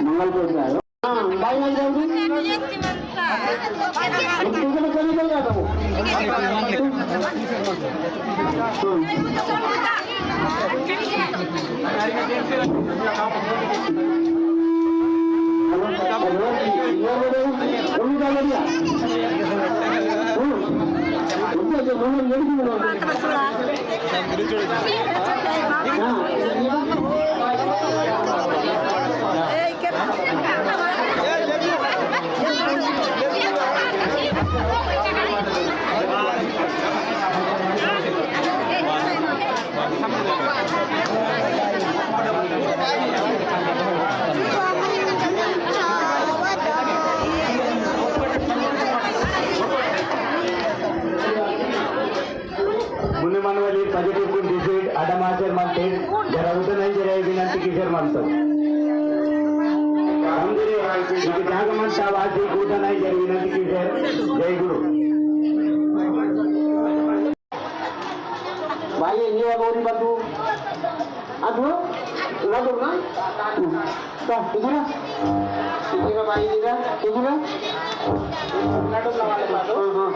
मंगलपुर से आए हो? हाँ बाई लग जाओगी तुमको मैं कभी नहीं जाता हूँ मुन्नेमानवाली पॉझिटिव्ह गुण डिसीड आडमाचर म्हणते जरा उतर नाही जरा विनंती किशोर म्हणतो त्याग म्हणता वाजी कुठं नाही जरा विनंती किशोर जय गुरु बाई ये गौरी बाबू आठव लागो ना तुझा तुझा बाई दिला तुझा नाटक लावायला पाहतो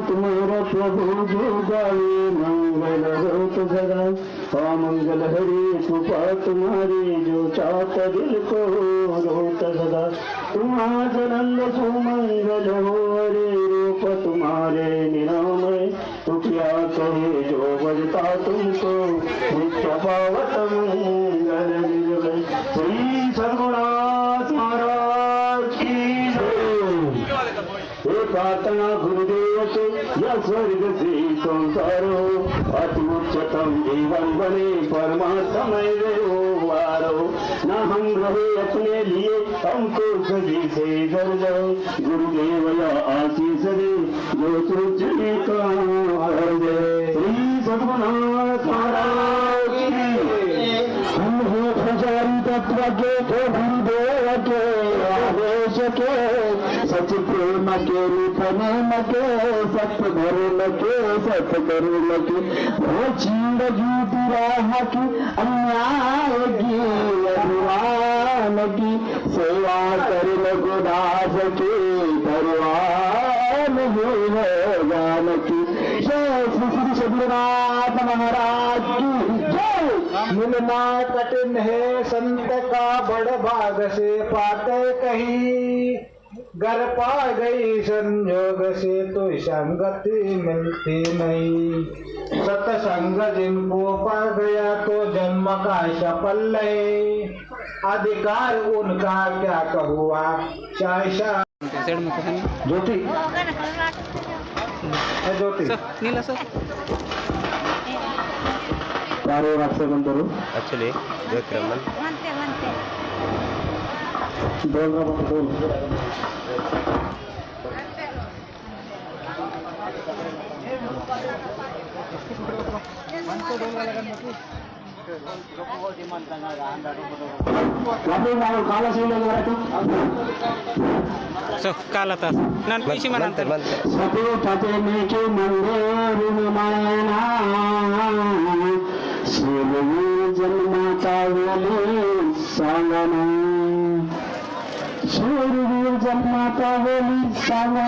तुम्हारा प्रभु जो गावे मंगल होत सदा मंगल हरि कृपा तुम्हारी जो चाहत दिल को रोत सदा तुम्हारा नंद सुमंगल हो हरे रूप तुम्हारे निरामय तो क्या कहे जो बजता तुमको नित्य पावत मंगल निर्भय श्री सद्गुरुनाथ महाराज की प्रार्थना गुरुदेव से यह स्वर्ग से संसारो अति उच्चतम जीवन बने परमात्मय व्यवहारो न हम रहे अपने लिए हमको सभी से डर जाओ गुरुदेव या आशीष दे जो सोचने का दे श्री सद्गुरुनाथ महाराज हम हो पुजारी तत्व के गुरुदेव के आदेश के सच प्रेम के निपनेम के सत्य धर्म के सत्य करुण के भोचीर गीत राह की अन्याय की अभिमान की सेवा कर गुदास की भगवान गान की जय श्री श्री सद्गुरुनाथ महाराज की जय। मिलना कठिन है संत का बड़ भाग से पाते कहीं घर पा गई संयोग से तो संगति मिलती नहीं सत्संग जिनको पा गया तो जन्म का सफल है अधिकार उनका क्या कहुआ शायशा ज्योति ज्योति नीला सर ಯಾರು ರಾಕ್ಷಸ ಬಂದರು ಆಕ್ಚುಲಿ ಜಯಕ್ರಮನ್ बोल So kala tas nan isi manantar satu pate meke mandir mayana sulu janma ta vale सांगना शूरवीर जन्माता वेळी सांगना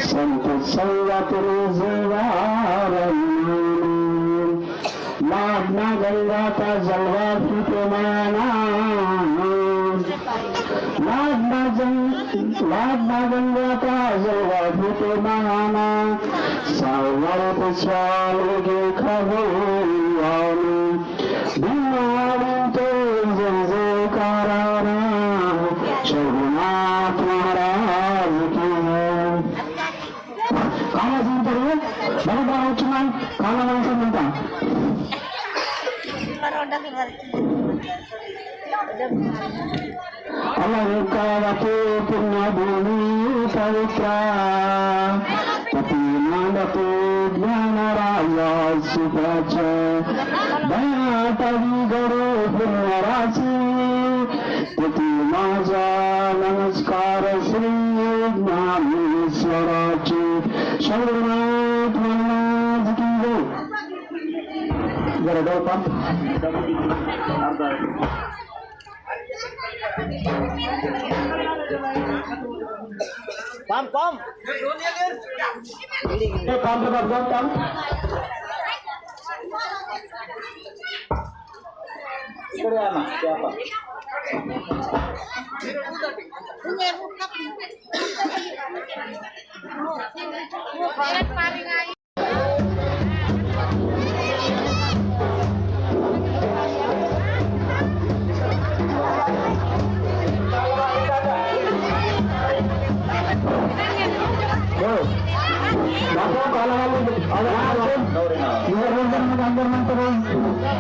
संत संगात रोजगार लाडना गंगाचा जलवा फुटे माना लाडना गंगाचा जलवा फुटे माना सावळत स्वालोगे खगोयानु भिन्नावंतो जय जयकाराना शरणाथ महाराज की काला सांगतो बरोबर उचना काला माणसं म्हणता अलंकाराचे पुण्यभूमी पवित्रा पती मांडतो ज्ञानराजा सुखाच्या भयाटवी गडो पुण्यराची पती माझा नमस्कार श्री ज्ञानेश्वराचे शरणाथ महाराज की जय जरा जाऊ पाच Pam, pam. काम काम काम इकडे या ना त्या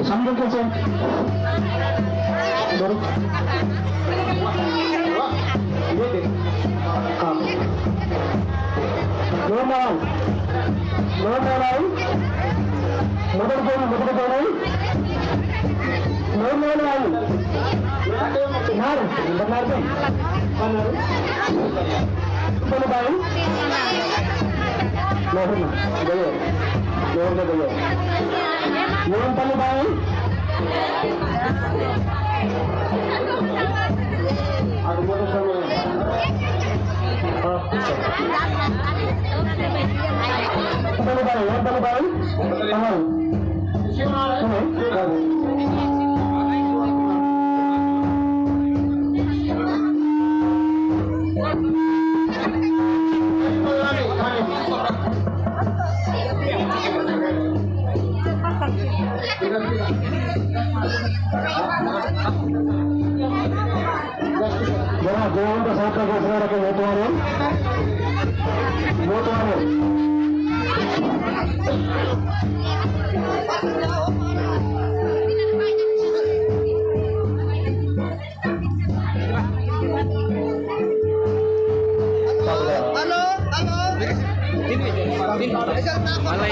समजून जरा जेवण तर सारखं बसणार का मला